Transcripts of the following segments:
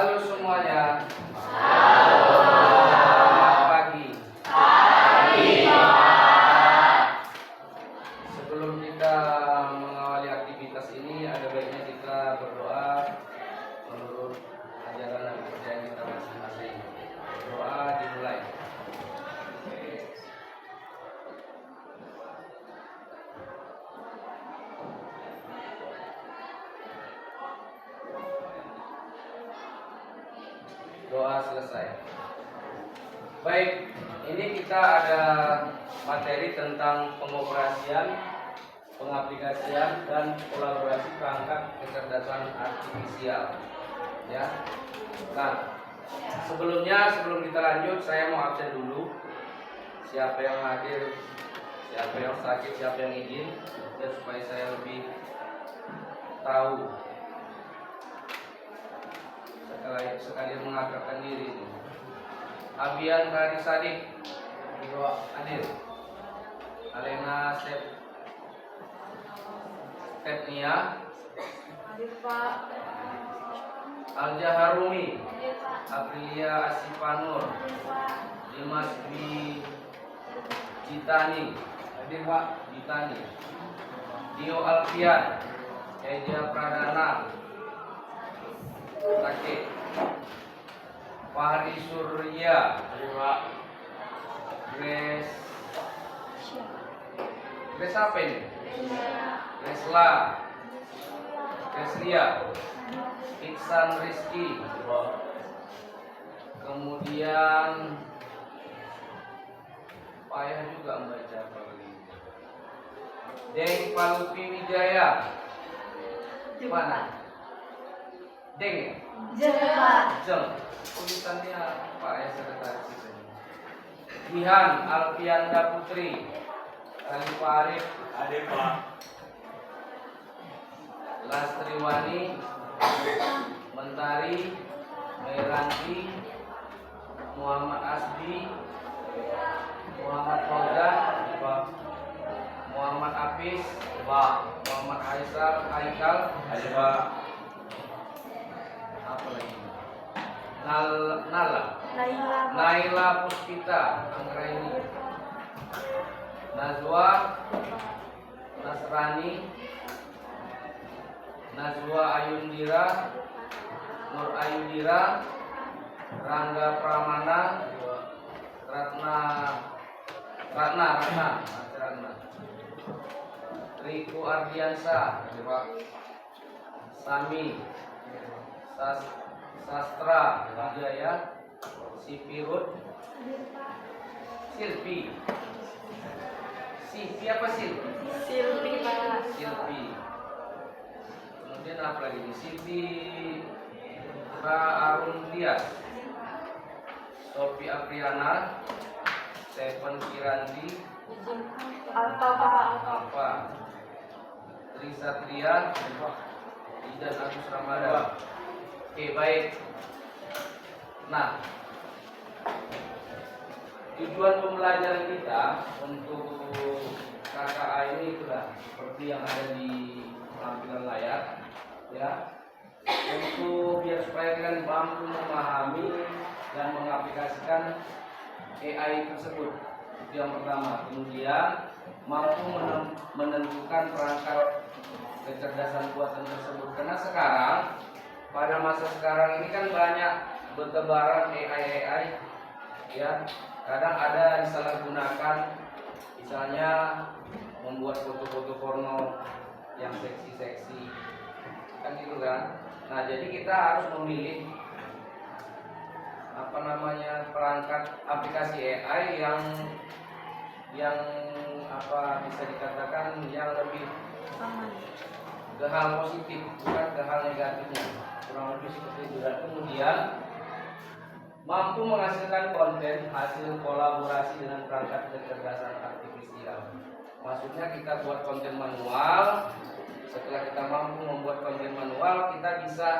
Halo semuanya. Selamat pagi. Sebelum kita mengawali aktivitas ini, ada baiknya kita berdoa menurut ajaran dan kepercayaan kita masing-masing. Doa dimulai. Doa selesai. Baik, ini kita ada materi tentang pengoperasian, pengaplikasian dan kolaborasi perangkat kecerdasan artifisial. Ya. Nah, sebelum kita lanjut, saya mau absen dulu. Siapa yang hadir, siapa yang sakit, siapa yang izin, dan supaya saya lebih tahu sekalian mengakrabkan diri. Abian Rari Sadik hadir. Alena Stepnia Hadir Pak. Alja Harumi, Aprilia Asipanur, Dimas Dwi Jitani hadir Pak. Jitani, Dio Alfian, Eja Pradana, Take, Fahri Surya, Grace apa ini? Gresla, Greslia, Iksan Rizky, kemudian payah juga membaca ini. Deng Palupi Wijaya, di mana? Deng ya? Jeng. Tulisannya apa ya sekretaris ini? Jihan Alfianda Putri, Khalifah Arif, Ada Pak. Lastriwani, Mentari, Meranti, Muhammad Asdi, Muhammad Fauzan, Muhammad Apis, Muhammad Haikal, Ada Pak. apa lagi? Naila Puspita Anggraini, Nazwa Nasrani, Nazwa Ayundira, Nur Ayundira, Rangga Pramana, Ratna, Riku Ardiansa, Sami, Sastra Wijaya, Sipirut, Silvi apa Silvi? Silvi Pak. Silvi. Kemudian apa lagi nih? Silvi Arun Dias, Sofi Apriana, Stephen Kiranti, Alfa, Trisatria, Idan Agus Ramadan. Oke, baik. Nah, tujuan pembelajaran kita untuk KKA ini itulah seperti yang ada di tampilan layar, ya. Untuk biar supaya kalian mampu memahami dan mengaplikasikan AI tersebut, itu yang pertama. Kemudian mampu menentukan perangkat kecerdasan buatan tersebut. Karena sekarang pada masa sekarang ini kan banyak bertebaran AI, ya. Kadang ada disalahgunakan, misalnya membuat foto-foto porno yang seksi-seksi, kan gitu kan. Nah, jadi kita harus memilih perangkat aplikasi AI yang bisa dikatakan yang lebih ke hal positif, bukan ke hal negatifnya, kurang lebih seperti itu. Dan kemudian mampu menghasilkan konten hasil kolaborasi dengan perangkat kecerdasan artifisial. Maksudnya kita buat konten manual. Setelah kita mampu membuat konten manual, kita bisa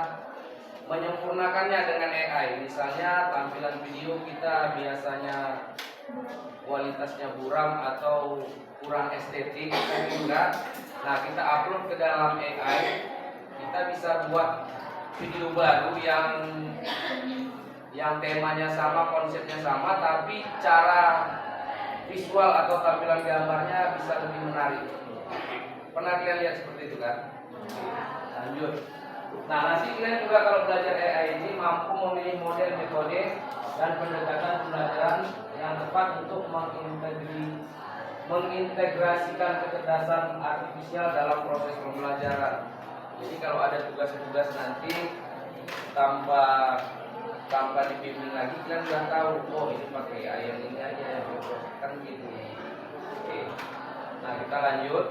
menyempurnakannya dengan AI. Misalnya tampilan video kita biasanya kualitasnya buram atau kurang estetik, enggak. Nah, kita upload ke dalam AI, kita bisa buat video baru yang temanya sama, konsepnya sama, tapi cara visual atau tampilan gambarnya bisa lebih menarik. Pernah kalian lihat seperti itu kan? Lanjut. Nah, nanti kalian juga kalau belajar AI ini mampu memilih model, metode, dan pendekatan pembelajaran yang tepat untuk mengintegrasikan kecerdasan artifisial dalam proses pembelajaran. Jadi kalau ada tugas-tugas nanti tanpa dibimbing lagi, kalian sudah tahu, oh ini pakai AI yang ini aja yang kan gitu. Oke. Nah, kita lanjut.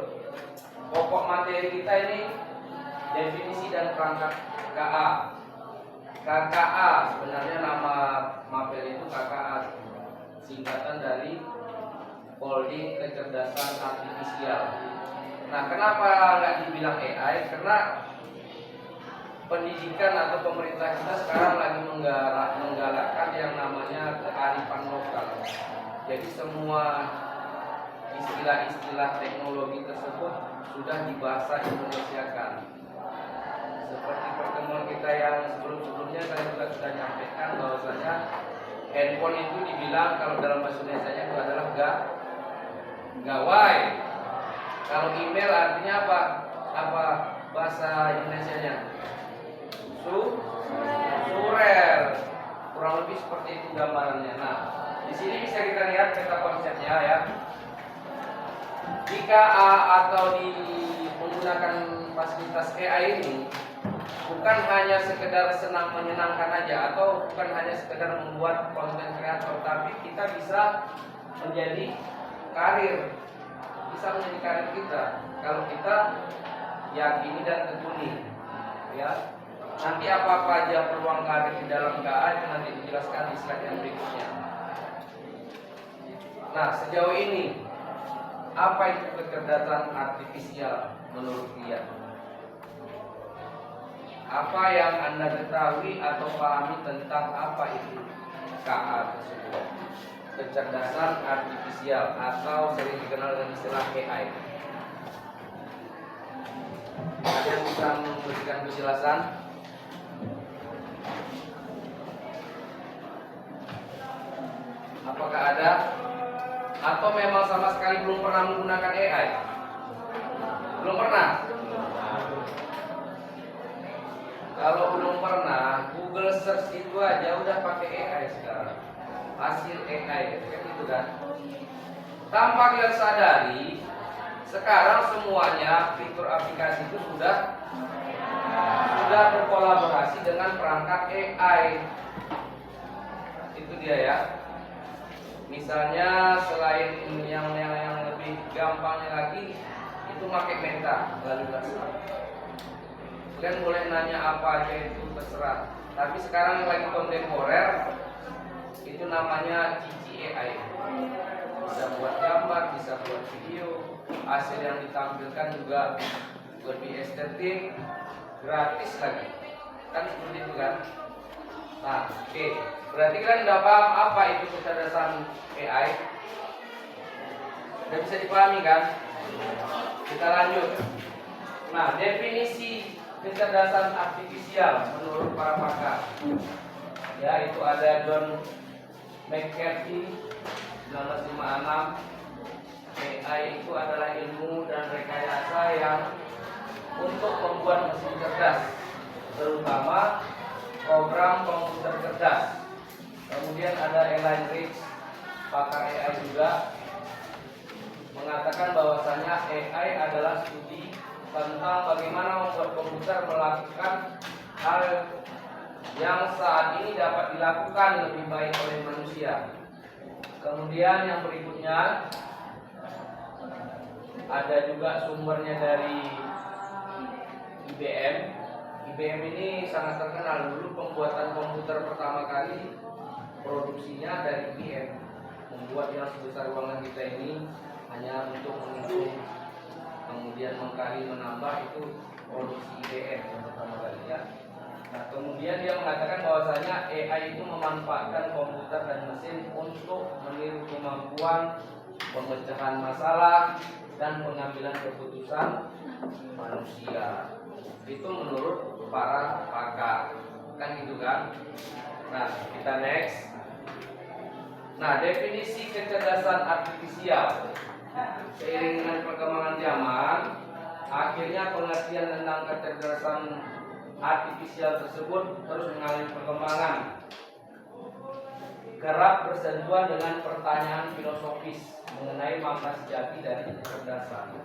Pokok materi kita ini definisi dan perangkat KA. KKA sebenarnya nama mapel itu KKA, singkatan dari Holding Kecerdasan Artifisial. Nah, kenapa nggak dibilang AI? Karena pendidikan atau pemerintah kita sekarang lagi menggalakkan yang namanya kearifan lokal. Jadi semua istilah-istilah teknologi tersebut sudah dibahasa Indonesiakan. Seperti pertemuan kita yang sebelum-sebelumnya saya juga sudah nyampaikan bahwasanya handphone itu dibilang kalau dalam bahasa Indonesia itu adalah gawai. Kalau email artinya apa? Apa bahasa Indonesianya? Surel. Kurang lebih seperti itu gambarannya. Nah, di sini bisa kita lihat peta konsepnya ya. Jika atau menggunakan fasilitas AI ini bukan hanya sekedar senang menyenangkan aja atau bukan hanya sekedar membuat konten kreator, tapi kita bisa menjadi karir kita kalau kita yakini dan tekuni ya. Nanti apa aja peluang karir di dalam KA itu nanti dijelaskan di slide yang berikutnya. Nah, sejauh ini apa itu kecerdasan artifisial menurut kalian? Apa yang Anda ketahui atau pahami tentang apa itu KA tersebut? Kecerdasan artifisial atau sering dikenal dengan istilah AI. Ada yang bisa memberikan penjelasan? Apakah ada? Atau memang sama sekali belum pernah menggunakan AI? Belum pernah? Kalau belum pernah, Google search itu aja udah pakai AI sekarang. Hasil AI gitu kan. Tanpa kalian sadari, sekarang semuanya fitur aplikasi itu sudah berkolaborasi dengan perangkat AI. Itu dia ya. Misalnya selain yang lebih gampangnya lagi itu pakai Meta lalu lintas. Kalian boleh nanya apa aja itu terserah. Tapi sekarang yang lagi kontemporer itu namanya Cici AI. Bisa buat gambar, bisa buat video. Hasil yang ditampilkan juga lebih estetik, gratis lagi. Kan seperti itu kan? Nah, oke. Berarti kalian udah paham apa itu kecerdasan AI? Udah bisa dipahami kan? Kita lanjut. Nah, definisi kecerdasan artifisial menurut para pakar. Ya, itu ada John McCarthy 1956. AI itu adalah ilmu dan rekayasa yang untuk membuat mesin cerdas, terutama program komputer cerdas. Kemudian ada Elaine Rich, pakar AI juga, mengatakan bahwasanya AI adalah studi tentang bagaimana membuat komputer melakukan hal yang saat ini dapat dilakukan lebih baik oleh manusia. Kemudian yang berikutnya ada juga sumbernya dari IBM. IBM ini sangat terkenal. Dulu pembuatan komputer pertama kali produksinya dari IBM. Membuat yang sebesar ruangan kita ini hanya untuk menghitung, kemudian mengkali menambah, itu produksi IBM yang pertama kali ya. Nah, kemudian dia mengatakan bahwasanya AI itu memanfaatkan komputer dan mesin untuk meniru kemampuan pemecahan masalah dan pengambilan keputusan manusia. Itu menurut para pakar. Kan gitu kan? Nah, kita next. Nah, definisi kecerdasan artifisial. Seiring dengan perkembangan zaman, akhirnya pengertian tentang kecerdasan artifisial tersebut terus mengalami perkembangan. Kerap bersentuhan dengan pertanyaan filosofis mengenai makna sejati dari kecerdasan.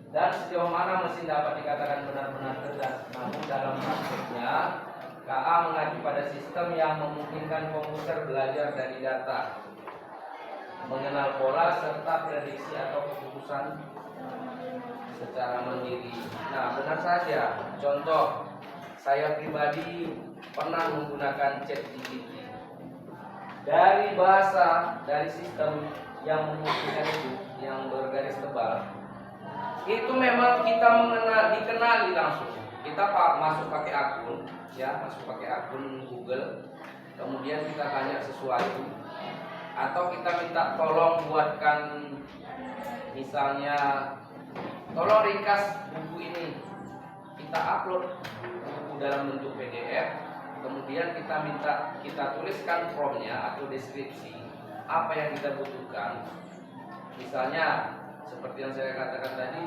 Dan sejauh mana mesin dapat dikatakan benar-benar cerdas. Namun dalam prakteknya, KA mengacu pada sistem yang memungkinkan komputer belajar dari data, mengenal pola serta prediksi atau keputusan secara mandiri. Nah, benar saja. Contoh, saya pribadi pernah menggunakan ChatGPT. Dari bahasa, dari sistem yang memungkinkan itu, yang bergaris tebal, itu memang kita dikenali langsung. Kita masuk pakai akun, ya, masuk pakai akun Google, kemudian kita tanya sesuatu, atau kita minta tolong buatkan, misalnya, tolong ringkas buku ini, kita upload buku dalam bentuk PDF, kemudian kita tuliskan prompt-nya atau deskripsi apa yang kita butuhkan. Misalnya seperti yang saya katakan tadi,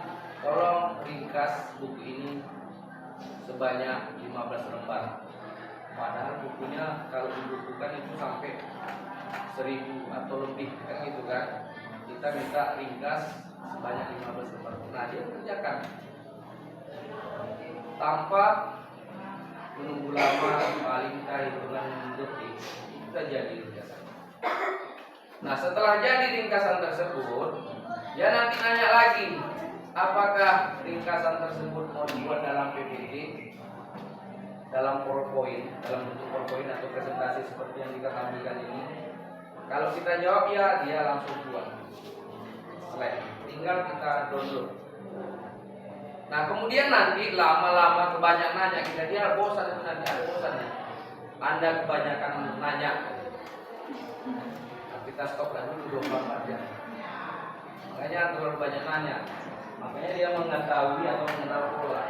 tolong ringkas buku ini sebanyak 15 lembar. Padahal bukunya kalau dibukukan itu sampai 1000 atau lebih, kan gitu kan. Kita minta ringkas sebanyak 15 lembar. Nah, dia kerjakan tanpa menunggu lama, paling hitungan detik, itu jadi ringkasan. Nah, setelah jadi ringkasan tersebut, dia nanti nanya lagi, apakah ringkasan tersebut mau dibuat dalam PPT, dalam PowerPoint, dalam bentuk PowerPoint atau presentasi seperti yang kita tampilkan ini. Kalau kita jawab ya, dia langsung buat slide, tinggal kita download. Nah, kemudian nanti lama-lama kebanyakan nanya, dia bosan itu, nanti ada bosannya. Anda kebanyakan nanya, nah, kita stop dulu 24 jam. Makanya terlalu banyak nanya, makanya dia mengetahui atau mengenal pola.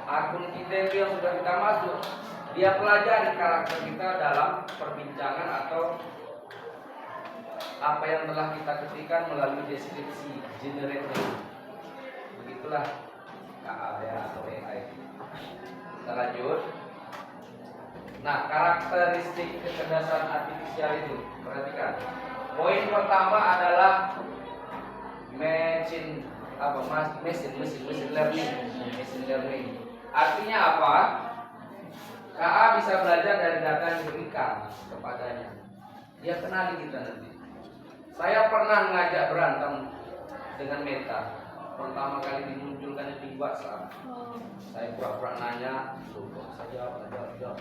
Akun kita itu yang sudah kita masuk, dia pelajari karakter kita dalam perbincangan atau apa yang telah kita ketikkan melalui deskripsi generator. Begitulah KA atau AI. Kita lanjut. Nah, karakteristik kecerdasan artifisial itu, perhatikan. Poin pertama adalah machine learning. Artinya apa? KA bisa belajar dari data yang diberikan kepadanya. Dia kenali kita nanti. Saya pernah ngajak berantem dengan Meta. Pertama kali dimunculkan di WhatsApp, saya pura-pura nanya, jawab.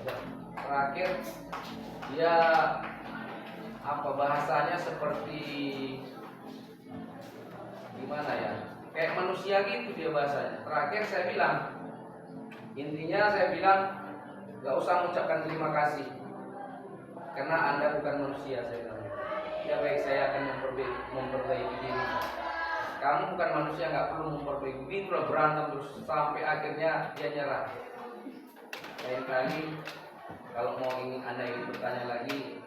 Terakhir dia bahasanya seperti gimana ya? Kayak manusia gitu dia bahasanya. Terakhir saya bilang, intinya saya bilang, gak usah mengucapkan terima kasih, karena Anda bukan manusia, saya bilang. Ya baik, saya akan memperbaiki diri. Kamu bukan manusia, nggak perlu memperbaiki. Itulah berantem terus sampai akhirnya dia nyerah. Lain kali kalau ingin Anda bertanya lagi,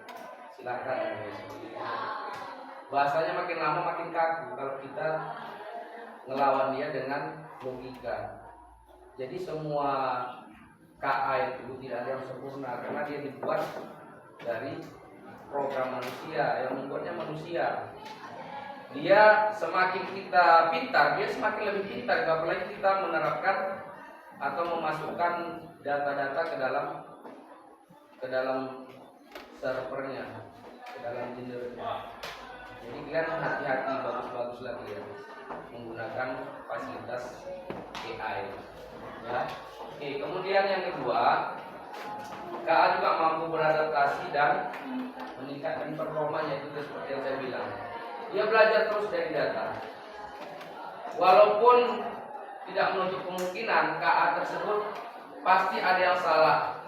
silakan. Bahasanya makin lama makin kaku kalau kita ngelawan dia dengan logika. Jadi semua KA itu tidak ada yang sempurna karena dia dibuat dari program manusia, yang membuatnya manusia. Dia semakin kita pintar, dia semakin lebih pintar. Apalagi kita menerapkan atau memasukkan data-data ke dalam servernya, ke dalam generator. Jadi kalian hati-hati, bagus-bagus lagi ya menggunakan fasilitas AI. Ya. Oke, kemudian yang kedua, KA juga mampu beradaptasi dan meningkatkan performanya, itu seperti yang saya bilang. Dia belajar terus dari data. Walaupun tidak menutup kemungkinan KA tersebut pasti ada yang salah.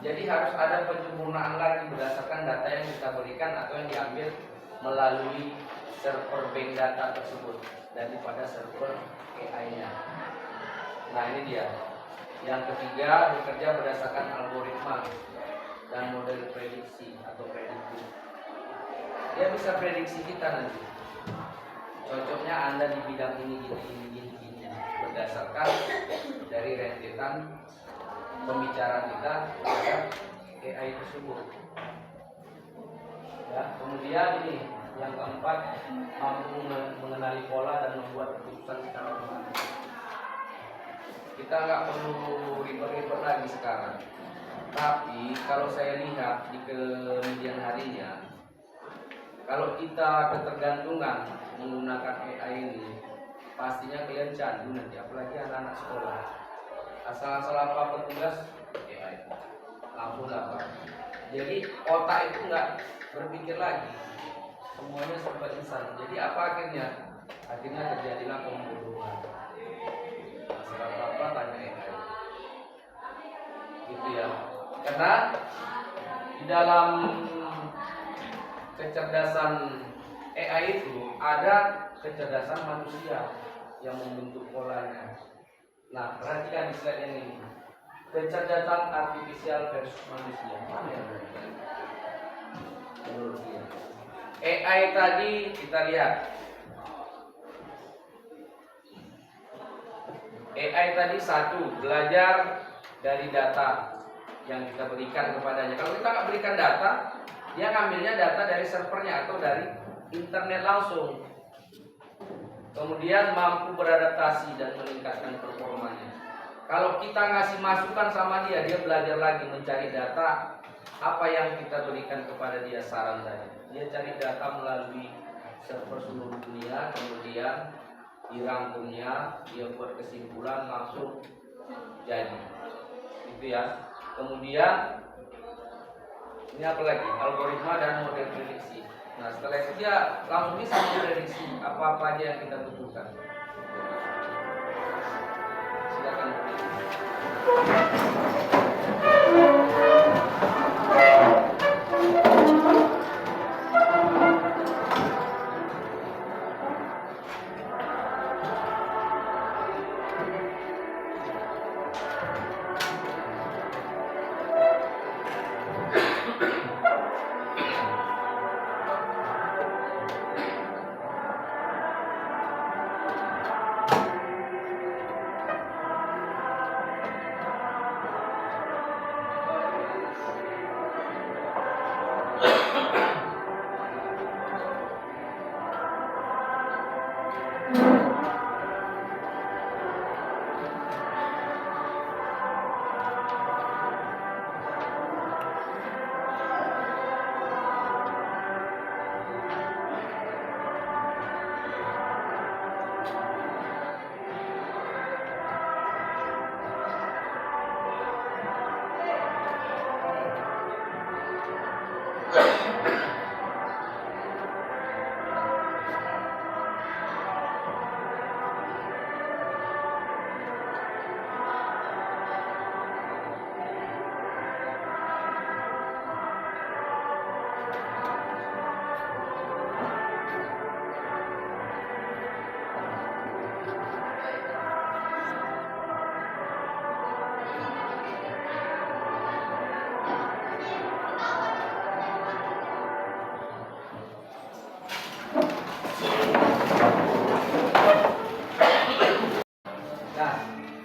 Jadi harus ada penyempurnaan lagi berdasarkan data yang kita berikan atau yang diambil melalui server bank data tersebut daripada server AI-nya. Nah, ini dia. Yang ketiga, bekerja berdasarkan algoritma dan model prediksi atau prediktif. Dia bisa prediksi kita nanti. Cocoknya Anda di bidang ini gini, berdasarkan dari rentetan pembicaraan kita terhadap AI tersebut. Ya, kemudian ini yang keempat, mampu mengenali pola dan membuat keputusan secara otomatis. Kita nggak perlu ribet-ribet lagi sekarang. Tapi kalau saya lihat di kemudian harinya, kalau kita ketergantungan menggunakan AI ini, pastinya kalian candu nanti, apalagi anak-anak sekolah. Asal-asal apa petugas AI, langsung dapat. Jadi otak itu nggak berpikir lagi, semuanya serba instan. Jadi apa akhirnya? Akhirnya terjadilah pembodohan. Masalah apa tanya AI. Gitu ya. Karena di dalam kecerdasan AI itu ada kecerdasan manusia yang membentuk polanya. Nah, perhatikan di slide yang ini. Kecerdasan artifisial versus manusia. Mana yang berbeda? Menurut dia. AI tadi kita lihat. AI tadi satu, belajar dari data yang kita berikan kepadanya. Kalau kita nggak berikan data, dia ngambilnya data dari servernya atau dari internet langsung. Kemudian mampu beradaptasi dan meningkatkan performanya. Kalau kita ngasih masukan sama dia, dia belajar lagi mencari data apa yang kita berikan kepada dia saran tadi. Dia cari data melalui server seluruh dunia, kemudian dirangkumnya, dia buat kesimpulan langsung jadi. Itu ya. Kemudian ini apa lagi? Algoritma dan model prediksi. Nah, setelah itu dia langsung bisa memprediksi apa-apa aja yang kita butuhkan. Silakan.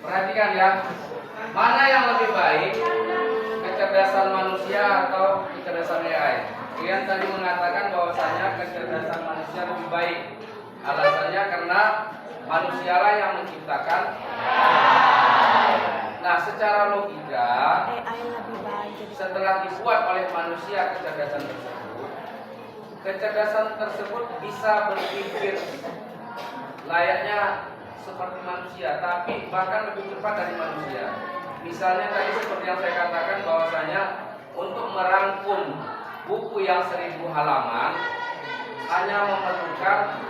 Perhatikan ya, mana yang lebih baik, kecerdasan manusia atau kecerdasan AI? Kalian tadi mengatakan bahwasanya kecerdasan manusia lebih baik. Alasannya karena manusialah yang menciptakan. Nah, secara logika, AI lebih baik. setelah dibuat oleh manusia kecerdasan tersebut bisa berpikir layaknya seperti manusia, tapi bahkan lebih cepat dari manusia. Misalnya tadi seperti yang saya katakan bahwasanya untuk merangkum buku yang 1000 halaman hanya memerlukan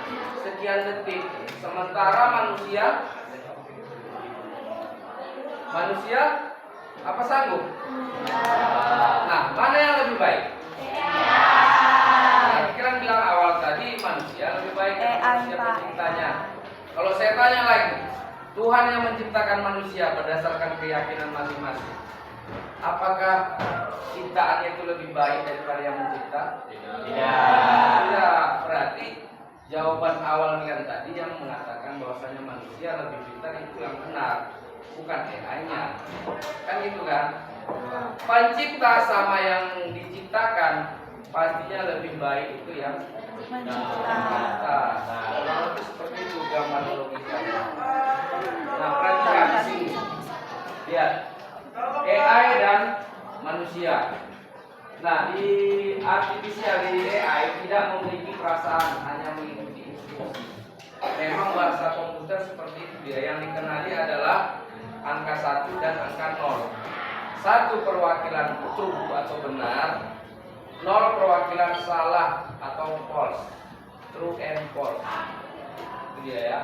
sekian detik, sementara manusia apa sanggup? Nah, mana yang lebih baik? Nah, pikiran bilang awal tadi manusia lebih baik dari manusia penciptanya. Kalau saya tanya lagi, Tuhan yang menciptakan manusia berdasarkan keyakinan masing-masing. Apakah ciptaannya itu lebih baik daripada yang mencipta? Tidak. Berarti jawaban awal kalian tadi yang mengatakan bahwasanya manusia lebih pintar itu yang benar, bukan AI-nya. Kan gitu kan? Pencipta sama yang diciptakan pastinya lebih baik itu yang mencipta. Nah, kurang lebih seperti itu gambar logikanya. Nah, perhatikan di sini. Lihat. AI dan manusia. Nah, di artificial di AI tidak memiliki perasaan, hanya mengikuti instruksi. Memang bahasa komputer seperti itu dia. Yang dikenali adalah angka 1 dan angka 0. 1 perwakilan true atau benar, 0 perwakilan salah atau false. True and false. Itu dia ya.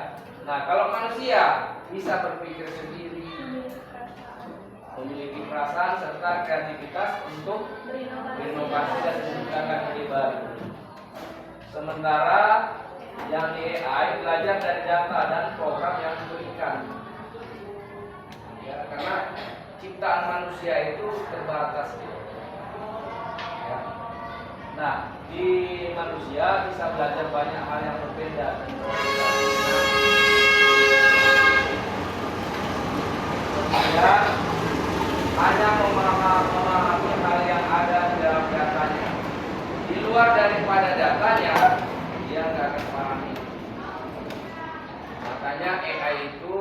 Nah, kalau manusia bisa berpikir sendiri, memiliki perasaan serta kreativitas untuk berinovasi dan menciptakan ide baru. Sementara yang di AI belajar dari data dan program yang diberikan. Ya, karena ciptaan manusia itu terbatas. Ya. Nah, di manusia bisa belajar banyak hal yang berbeda. Kemudian hanya memahami hal yang ada di dalam datanya. Di luar daripada datanya, dia nggak akan pahami. Makanya AI itu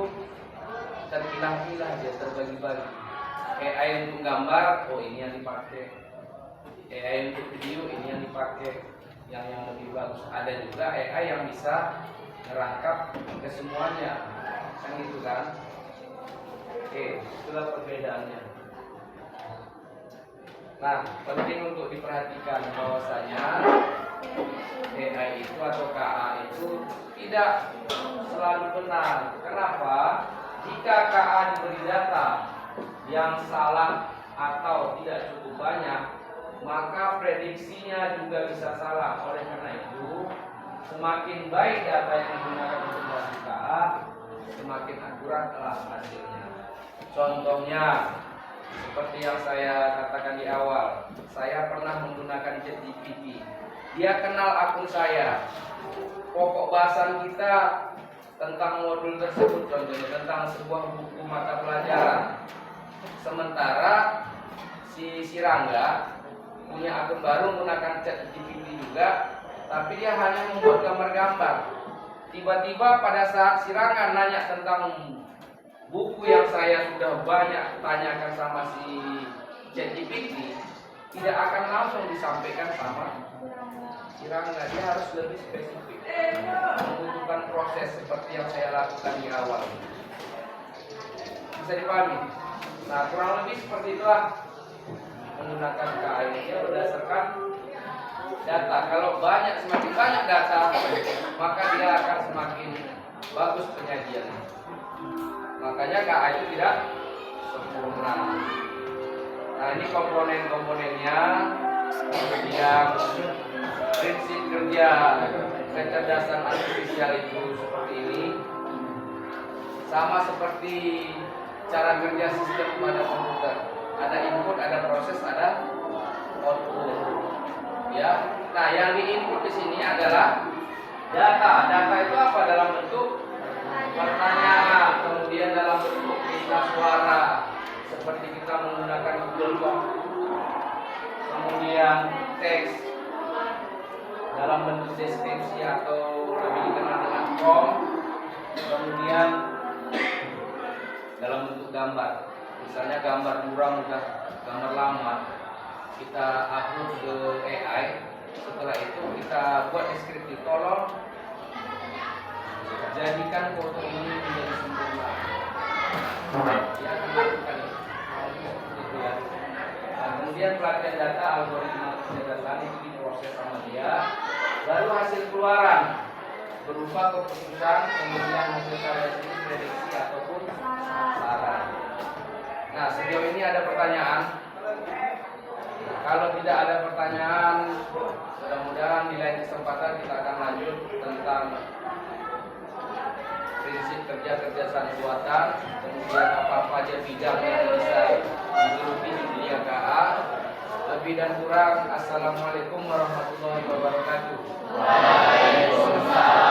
terpilah-pilah, dia terbagi-bagi. AI untuk gambar, oh ini yang dipakai. AI untuk video, ini yang dipakai. Yang lebih bagus. Ada juga AI yang bisa merangkap kesemuanya, kan gitu kan? Oke, itulah perbedaannya. Nah, penting untuk diperhatikan bahwasanya AI itu atau KA itu tidak selalu benar. Kenapa? Jika KA diberi data yang salah atau tidak cukup banyak, maka prediksinya juga bisa salah. Oleh karena itu, semakin baik data yang digunakan untuk membuat KA, semakin akuratlah hasilnya. Contohnya, seperti yang saya katakan di awal, saya pernah menggunakan ChatGPT. Dia kenal akun saya, pokok bahasan kita tentang modul tersebut, contohnya tentang sebuah buku mata pelajaran. Sementara si Rangga punya akun baru menggunakan ChatGPT juga, tapi dia hanya membuat gambar-gambar. Tiba-tiba pada saat si Rangga nanya tentang buku yang saya sudah banyak tanyakan sama si ChatGPT, tidak akan langsung disampaikan sama si Rangga. Dia harus lebih spesifik, membutuhkan proses seperti yang saya lakukan di awal. Bisa dipahami? Nah, kurang lebih seperti itulah menggunakan KI ini berdasarkan data. Kalau semakin banyak data, maka dia akan semakin bagus penyajiannya. Makanya KA itu tidak sempurna. Nah, ini komponen-komponennya. Kemudian prinsip kerja kecerdasan artifisial itu seperti ini. Sama seperti cara kerja sistem pada komputer. Ada input, ada proses, ada output. Ya. Nah, yang di input di sini adalah data. Data itu apa? Dalam bentuk pertanyaan, kemudian dalam bentuk berita suara seperti kita menggunakan Google Doc, kemudian teks dalam bentuk deskripsi atau lebih dikenal dengan prompt, kemudian dalam bentuk gambar, misalnya gambar muram, gambar lama, kita upload ke AI. Setelah itu kita buat deskripsi, tolong jadikan foto ini menjadi sempurna. Dia akan lakukan itu ya. Nah, kemudian pelatihan data algoritma kecerdasan itu diproses sama dia, lalu hasil keluaran berupa keputusan, kemudian hasil karya ini prediksi ataupun saran. Nah, sejauh ini ada pertanyaan? Kalau tidak ada pertanyaan, mudah-mudahan di lain kesempatan kita akan lanjut tentang prinsip prinsip kerja sani buatan, kemudian apa-apa aja bidang yang bisa digeluti di dunia KA. Lebih dan kurang, assalamualaikum warahmatullahi wabarakatuh. Waalaikumsalam.